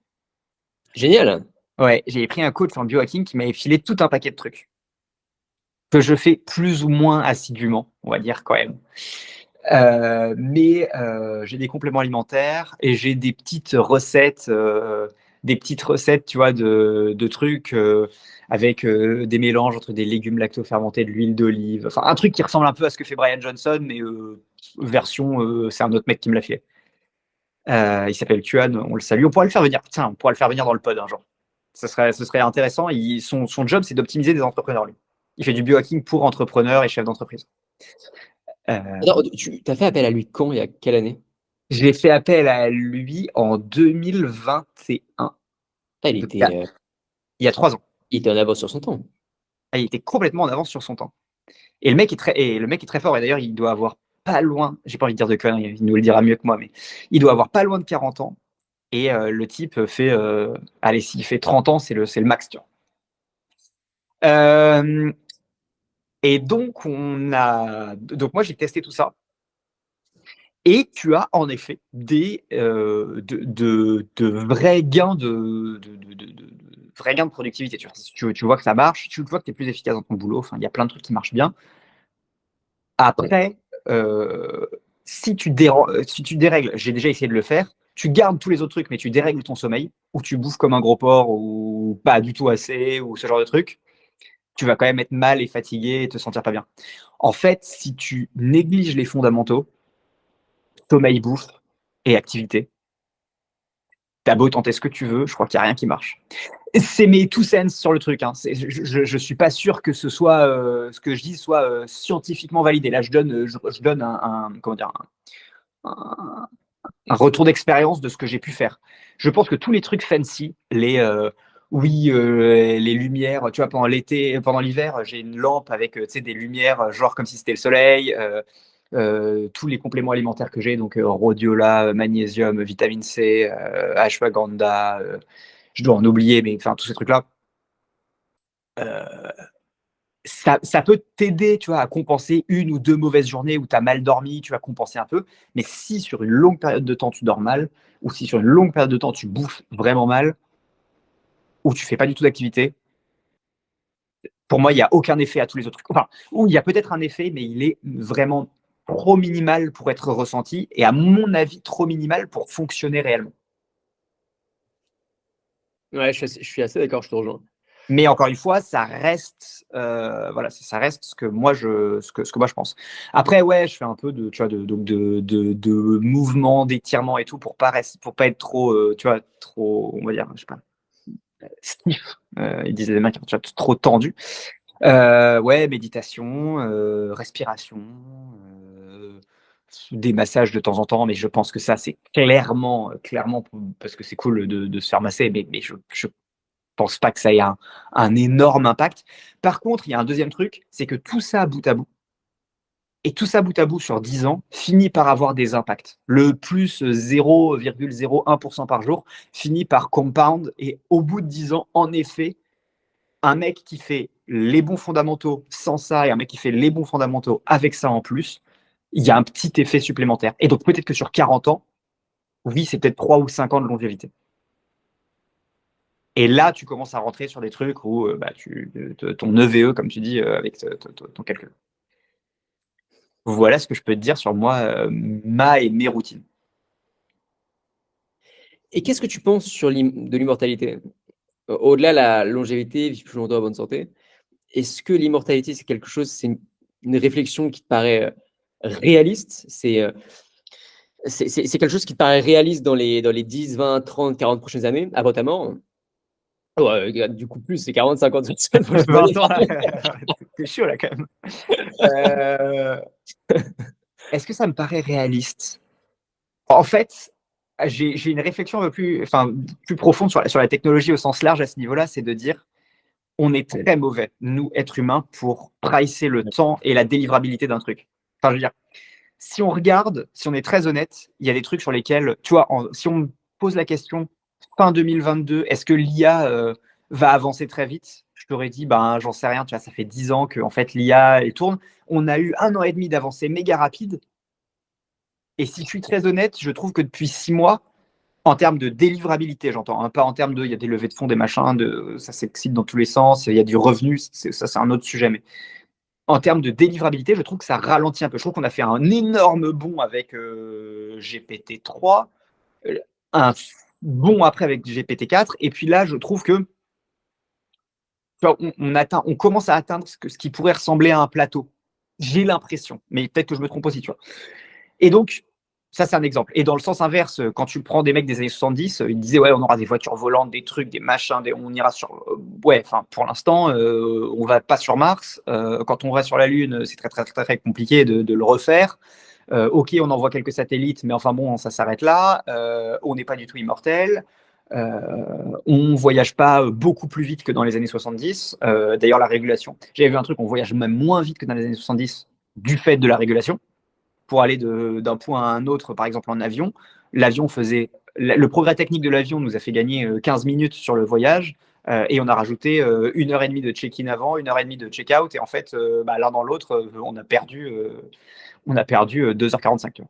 Génial.
Ouais, j'avais pris un coach en biohacking qui m'avait filé tout un paquet de trucs que je fais plus ou moins assidûment, on va dire quand même. Mais j'ai des compléments alimentaires et j'ai des petites recettes, tu vois, de trucs avec des mélanges entre des légumes lacto-fermentés, de l'huile d'olive, enfin un truc qui ressemble un peu à ce que fait Brian Johnson, mais version, c'est un autre mec qui me l'a fait. Il s'appelle Tuan, on le salue. On pourrait le faire venir. Tiens, on pourrait le faire venir dans le pod un jour. Ce serait intéressant. Son job, c'est d'optimiser des entrepreneurs, lui. Il fait du biohacking pour entrepreneurs et chefs d'entreprise.
Attends, tu as fait appel à lui quand? Il y a quelle année?
J'ai fait appel à lui en 2021.
Ah,
Donc, il y a 3 ans.
il était en avance sur son temps.
Ah, il était complètement en avance sur son temps. Et le mec est très fort. Et d'ailleurs, il doit avoir pas loin, j'ai pas envie de dire de conneries, il nous le dira mieux que moi, mais il doit avoir pas loin de 40 ans. Et le type fait, allez, s'il fait 30 ans, c'est le max, tu vois. Et donc, moi, j'ai testé tout ça. Et tu as en effet de vrais gains vrais gains de productivité. Tu vois que ça marche, tu vois que tu es plus efficace dans ton boulot. Enfin, il y a plein de trucs qui marchent bien. Après, si tu dérègles, j'ai déjà essayé de le faire, tu gardes tous les autres trucs, mais tu dérègles ton sommeil, ou tu bouffes comme un gros porc, ou pas du tout assez, ou ce genre de truc, tu vas quand même être mal et fatigué et te sentir pas bien. En fait, si tu négliges les fondamentaux, sommeil, bouffe et activité, t'as beau tenter ce que tu veux, je crois qu'il n'y a rien qui marche. C'est mes two cents sur le truc. Hein. Je suis pas sûr que ce soit ce que je dis soit scientifiquement validé. Là, je donne comment dire, un retour d'expérience de ce que j'ai pu faire. Je pense que tous les trucs fancy, les lumières, tu vois, pendant l'été, pendant l'hiver, j'ai une lampe avec des lumières, genre comme si c'était le soleil. Tous les compléments alimentaires que j'ai, donc rhodiola, magnésium, vitamine C, ashwagandha, je dois en oublier, mais enfin tous ces trucs-là, ça peut t'aider, tu vois, à compenser une ou deux mauvaises journées où tu as mal dormi, tu vas compenser un peu. Mais si sur une longue période de temps tu dors mal, ou si sur une longue période de temps tu bouffes vraiment mal, ou tu fais pas du tout d'activité, pour moi, il n'y a aucun effet à tous les autres trucs. Enfin, ou il y a peut-être un effet, mais il est vraiment trop minimal pour être ressenti, et à mon avis, trop minimal pour fonctionner réellement.
Ouais, je suis assez d'accord, je te rejoins.
Mais encore une fois, ça reste, voilà, ça reste ce que moi je pense. Après, ouais, je fais un peu tu vois, de mouvements, d'étirements et tout pour pas être trop, tu vois, trop, on va dire, je sais pas, stiff. Ils disaient les mecs, tu vois, trop tendu. Ouais, méditation, respiration, des massages de temps en temps, mais je pense que ça, c'est clairement, parce que c'est cool de se faire masser, mais je pense pas que ça ait un énorme impact. Par contre, il y a un deuxième truc, c'est que tout ça bout à bout, et tout ça bout à bout sur 10 ans, finit par avoir des impacts. Le plus 0,01% par jour finit par compound, et au bout de 10 ans, en effet, un mec qui fait les bons fondamentaux sans ça et un mec qui fait les bons fondamentaux avec ça en plus, il y a un petit effet supplémentaire. Et donc peut-être que sur 40 ans, oui, c'est peut-être 3 ou 5 ans de longévité. Et là, tu commences à rentrer sur des trucs où ton EVE, comme tu dis, avec ton calcul. Voilà ce que je peux te dire sur moi, et mes routines.
Et qu'est-ce que tu penses de l'immortalité? Au-delà de la longévité, vivre plus longtemps en bonne santé, est-ce que l'immortalité, c'est quelque chose, c'est une réflexion qui te paraît réaliste? C'est quelque chose qui te paraît réaliste dans les 10, 20, 30, 40 prochaines années, avant ta mort? Ouais, du coup, plus, c'est 40, 50 prochaines
20
années.
ans, là, c'est chaud là quand même. Est-ce que ça me paraît réaliste? En fait, j'ai une réflexion un peu plus profonde sur la technologie au sens large à ce niveau-là, c'est de dire on est très mauvais, nous, êtres humains, pour pricer le temps et la délivrabilité d'un truc. Enfin, je veux dire, si on regarde, si on est très honnête, il y a des trucs sur lesquels, tu vois, si on pose la question fin 2022, est-ce que l'IA va avancer très vite? je t'aurais dit, ben, j'en sais rien, tu vois, ça fait 10 ans que en fait, l'IA elle tourne. On a eu 1 an et demi d'avancée méga rapide. Et si je suis très honnête, je trouve que depuis 6 mois, en termes de délivrabilité, j'entends, hein, pas en termes de, il y a des levées de fonds, des machins, ça s'excite dans tous les sens, il y a du revenu, ça c'est un autre sujet, mais en termes de délivrabilité, je trouve que ça ralentit un peu. Je trouve qu'on a fait un énorme bond avec GPT-3, un bond après avec GPT-4, et puis là, je trouve que on commence à atteindre ce qui pourrait ressembler à un plateau. J'ai l'impression, mais peut-être que je me trompe aussi, tu vois. Et donc, ça, c'est un exemple. Et dans le sens inverse, quand tu prends des mecs des années 70, ils disaient, ouais, on aura des voitures volantes, des trucs, des machins, on ira sur. Ouais, enfin, pour l'instant, on va pas sur Mars. Quand on va sur la Lune, c'est très, très, très, très compliqué de le refaire. Ok, on envoie quelques satellites, mais enfin bon, ça s'arrête là. On n'est pas du tout immortel. On voyage pas beaucoup plus vite que dans les années 70. D'ailleurs, la régulation. J'avais vu un truc, on voyage même moins vite que dans les années 70 du fait de la régulation pour aller d'un point à un autre, par exemple en avion. L'avion faisait. Le progrès technique de l'avion nous a fait gagner 15 minutes sur le voyage. Et on a rajouté 1 heure et demie de check-in avant, 1 heure et demie de check-out. Et en fait, l'un dans l'autre, on a perdu 2h45.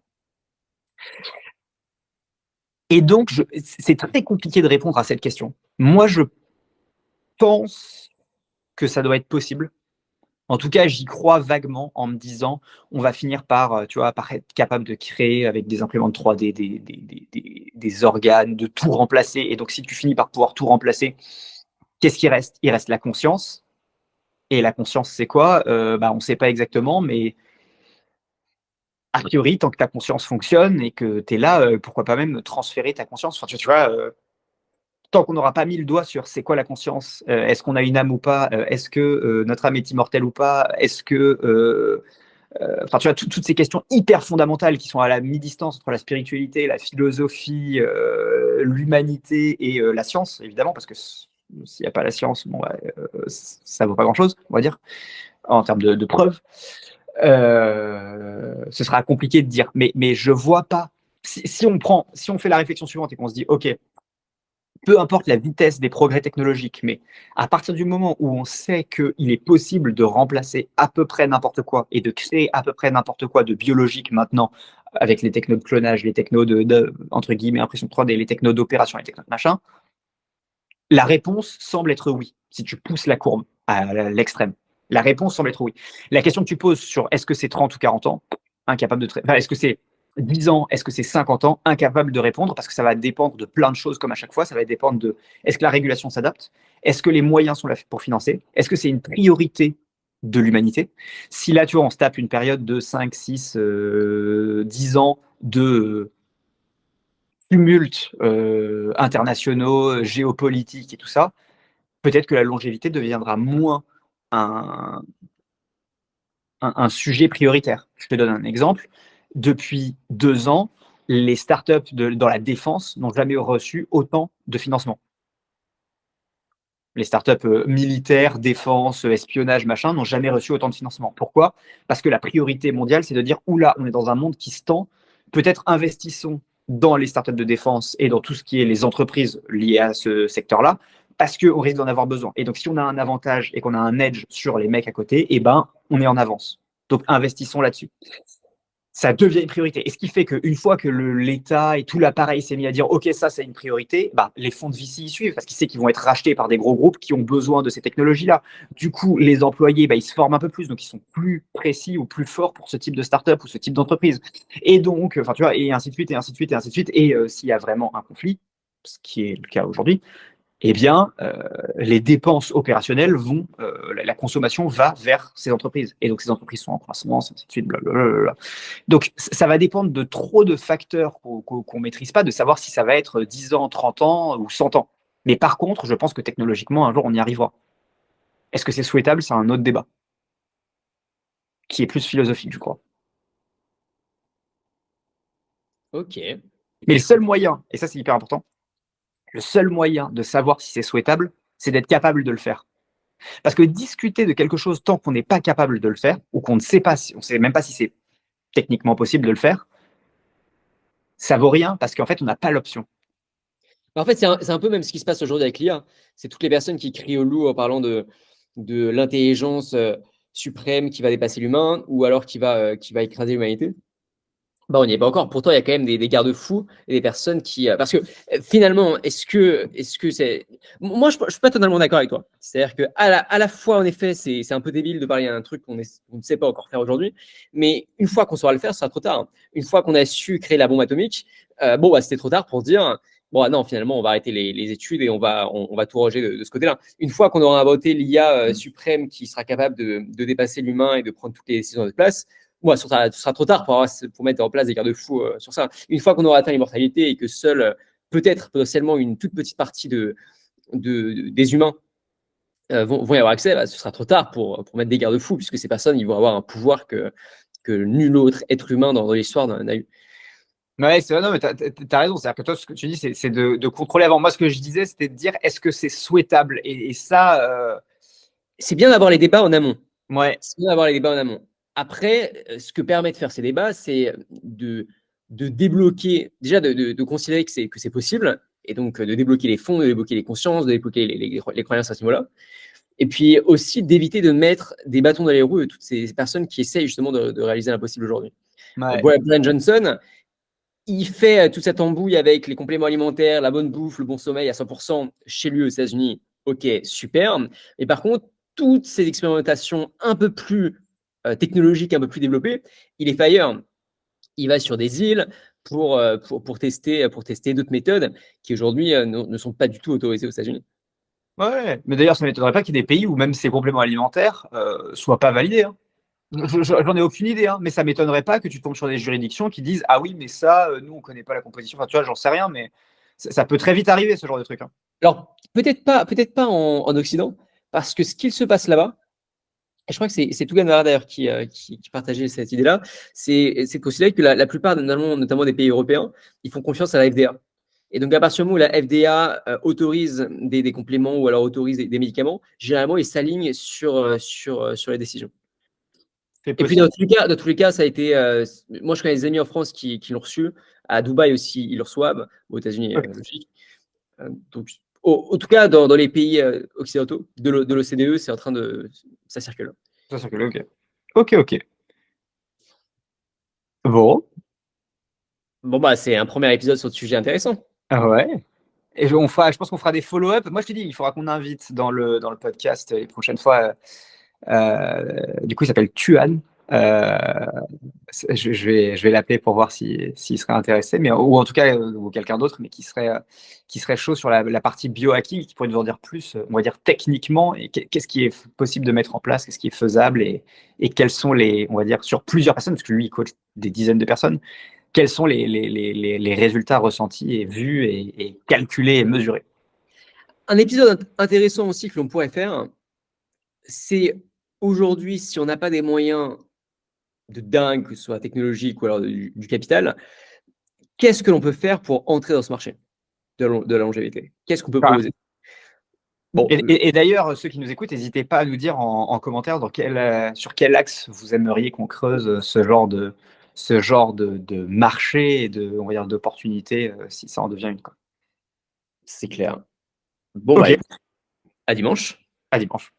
Et donc, c'est très compliqué de répondre à cette question. Moi, je pense que ça doit être possible. En tout cas, j'y crois vaguement en me disant, on va finir par, tu vois, par être capable de créer avec des imprimantes 3D des organes, de tout remplacer. Et donc, si tu finis par pouvoir tout remplacer, qu'est-ce qui reste? Il reste la conscience. Et la conscience, c'est quoi? On ne sait pas exactement, mais a priori, tant que ta conscience fonctionne et que tu es là, pourquoi pas même transférer ta conscience? Enfin, tu vois, tant qu'on n'aura pas mis le doigt sur c'est quoi la conscience, est-ce qu'on a une âme ou pas, est-ce que notre âme est immortelle ou pas, est-ce que enfin, tu vois, toutes ces questions hyper fondamentales qui sont à la mi-distance entre la spiritualité, la philosophie, l'humanité et la science, évidemment, parce que s'il n'y a pas la science, bon, ça ne vaut pas grand-chose, on va dire, en termes de preuves. Ce sera compliqué de dire, mais je vois pas. Si on fait la réflexion suivante et qu'on se dit, ok, peu importe la vitesse des progrès technologiques, mais à partir du moment où on sait qu'il est possible de remplacer à peu près n'importe quoi et de créer à peu près n'importe quoi de biologique maintenant, avec les technos de clonage, les technos entre guillemets, impression 3D, les technos d'opération, les technos de machin, la réponse semble être oui, si tu pousses la courbe à l'extrême. La réponse semble être oui. La question que tu poses sur est-ce que c'est 30 ou 40 ans, incapable de enfin, est-ce que c'est 10 ans, est-ce que c'est 50 ans, incapable de répondre parce que ça va dépendre de plein de choses comme à chaque fois. Ça va dépendre de est-ce que la régulation s'adapte, est-ce que les moyens sont là pour financer, est-ce que c'est une priorité de l'humanité. Si là, tu vois, on se tape une période de 5, 6, 10 ans de tumultes internationaux, géopolitiques et tout ça, peut-être que la longévité deviendra moins un, un sujet prioritaire. Je te donne un exemple. Depuis 2 ans, les startups dans la défense n'ont jamais reçu autant de financement. Les startups militaires, défense, espionnage, machin, n'ont jamais reçu autant de financement. Pourquoi? Parce que la priorité mondiale, c'est de dire, oula, on est dans un monde qui se tend, peut-être investissons dans les startups de défense et dans tout ce qui est les entreprises liées à ce secteur-là, parce qu'on risque d'en avoir besoin. Et donc, si on a un avantage et qu'on a un edge sur les mecs à côté, eh ben, on est en avance. Donc, investissons là-dessus. Ça devient une priorité. Et ce qui fait qu'une fois que l'État et tout l'appareil s'est mis à dire OK, ça c'est une priorité, bah, les fonds de VC y suivent parce qu'ils savent qu'ils vont être rachetés par des gros groupes qui ont besoin de ces technologies-là. Du coup, les employés, bah, ils se forment un peu plus, donc ils sont plus précis ou plus forts pour ce type de start-up ou ce type d'entreprise. Et donc, enfin, tu vois, et ainsi de suite, et ainsi de suite, et ainsi de suite. Et s'il y a vraiment un conflit, ce qui est le cas aujourd'hui, eh bien, les dépenses opérationnelles vont, la consommation va vers ces entreprises. Et donc, ces entreprises sont en croissance, ainsi de suite, blablabla. Donc, ça va dépendre de trop de facteurs qu'on ne maîtrise pas, de savoir si ça va être 10 ans, 30 ans ou 100 ans. Mais par contre, je pense que technologiquement, un jour, on y arrivera. Est-ce que c'est souhaitable? C'est un autre débat, qui est plus philosophique, je crois.
Ok.
Mais le seul moyen, et ça c'est hyper important, le seul moyen de savoir si c'est souhaitable, c'est d'être capable de le faire. Parce que discuter de quelque chose tant qu'on n'est pas capable de le faire, ou qu'on ne sait pas, on ne sait même pas si c'est techniquement possible de le faire, ça vaut rien parce qu'en fait, on n'a pas l'option.
En fait, c'est un peu même ce qui se passe aujourd'hui avec l'IA. C'est toutes les personnes qui crient au loup en parlant de l'intelligence suprême qui va dépasser l'humain ou alors qui va écraser l'humanité. Bah, on n'y est pas encore. Pourtant, il y a quand même des garde-fous et des personnes qui. Parce que finalement, est-ce que c'est. Moi, je ne suis pas totalement d'accord avec toi. C'est-à-dire à la fois, en effet, c'est un peu débile de parler d'un truc qu'on ne sait pas encore faire aujourd'hui. Mais une fois qu'on saura le faire, ce sera trop tard. Une fois qu'on a su créer la bombe atomique, bon, bah, c'était trop tard pour dire. Bon, ah non, finalement, on va arrêter les études et on va tout ranger de ce côté-là. Une fois qu'on aura inventé l'IA suprême qui sera capable de dépasser l'humain et de prendre toutes les décisions de place, ouais, ce sera trop tard pour mettre en place des garde-fous sur ça. Une fois qu'on aura atteint l'immortalité et que seul, peut-être potentiellement une toute petite partie des humains vont y avoir accès, bah, ce sera trop tard pour mettre des garde-fous, puisque ces personnes ils vont avoir un pouvoir que nul autre être humain dans l'histoire n'a eu.
Ouais, c'est vrai, non, mais t'as raison. C'est-à-dire que toi, ce que tu dis, c'est de contrôler avant. Moi, ce que je disais, c'était de dire est-ce que c'est souhaitable? Et ça,
C'est bien d'avoir les débats en amont.
ouais,
C'est bien d'avoir les débats en amont. Après, ce que permet de faire ces débats, c'est de débloquer, déjà de considérer que c'est possible, et donc de débloquer les fonds, de débloquer les consciences, de débloquer les croyances à ce niveau-là. Et puis aussi d'éviter de mettre des bâtons dans les roues de toutes ces personnes qui essayent justement de réaliser l'impossible aujourd'hui.
ouais.
Brian Johnson, il fait toute cette embouille avec les compléments alimentaires, la bonne bouffe, le bon sommeil à 100% chez lui aux États-Unis. Ok, super. Et par contre, toutes ces expérimentations un peu plus technologiques, un peu plus développées, il est fait ailleurs. Il va sur des îles pour tester d'autres méthodes qui aujourd'hui ne sont pas du tout autorisées aux États-Unis.
Ouais, mais d'ailleurs, ça ne m'étonnerait pas qu'il y ait des pays où même ces compléments alimentaires soient pas validés, hein. J'en ai aucune idée, hein, mais ça m'étonnerait pas que tu tombes sur des juridictions qui disent ah oui, mais ça, nous, on connaît pas la composition. Enfin, tu vois, j'en sais rien, mais ça peut très vite arriver, ce genre de truc, hein.
Alors, peut-être pas en Occident, parce que ce qu'il se passe là-bas, et je crois que c'est Tougan Barra d'ailleurs qui partageait cette idée-là, c'est de considérer que la plupart, notamment des pays européens, ils font confiance à la FDA. Et donc, à partir du moment où la FDA autorise des compléments ou alors autorise des médicaments, généralement, ils s'alignent sur les décisions.
C'est
Et puis,
possible.
dans tous les cas, ça a été. Moi, je connais des amis en France qui l'ont reçu. À Dubaï aussi, ils le reçoivent. Aux États-Unis,
Ok,
logique. Donc, en tout cas, dans les pays occidentaux de l'OCDE, c'est en train de. Ça circule.
ça circule, ok. Ok, ok. Bon,
Bon, bah, c'est un premier épisode sur le sujet intéressant.
ah ouais. Et je pense qu'on fera des follow-up. Moi, je te dis, il faudra qu'on invite dans le podcast les prochaines fois. Du coup, il s'appelle Tuan. Euh, je vais l'appeler pour voir s'il serait intéressé, mais, ou en tout cas, ou quelqu'un d'autre, mais qui serait chaud sur la partie biohacking, qui pourrait nous en dire plus, on va dire techniquement, et qu'est-ce qui est possible de mettre en place, qu'est-ce qui est faisable, et quels sont on va dire, sur plusieurs personnes, parce que lui, il coach des dizaines de personnes, quels sont les résultats ressentis et vus et calculés et mesurés.
Un épisode intéressant aussi que l'on pourrait faire, c'est aujourd'hui, si on n'a pas des moyens de dingue, que ce soit technologique ou alors du capital, qu'est-ce que l'on peut faire pour entrer dans ce marché de la longévité? Qu'est-ce qu'on peut proposer? Bon,
Et d'ailleurs, ceux qui nous écoutent, n'hésitez pas à nous dire en commentaire sur quel axe vous aimeriez qu'on creuse ce genre de marché et on va dire, d'opportunités, si ça en devient une, quoi.
c'est clair. Bon, bah,
Ok,
à dimanche.
à dimanche.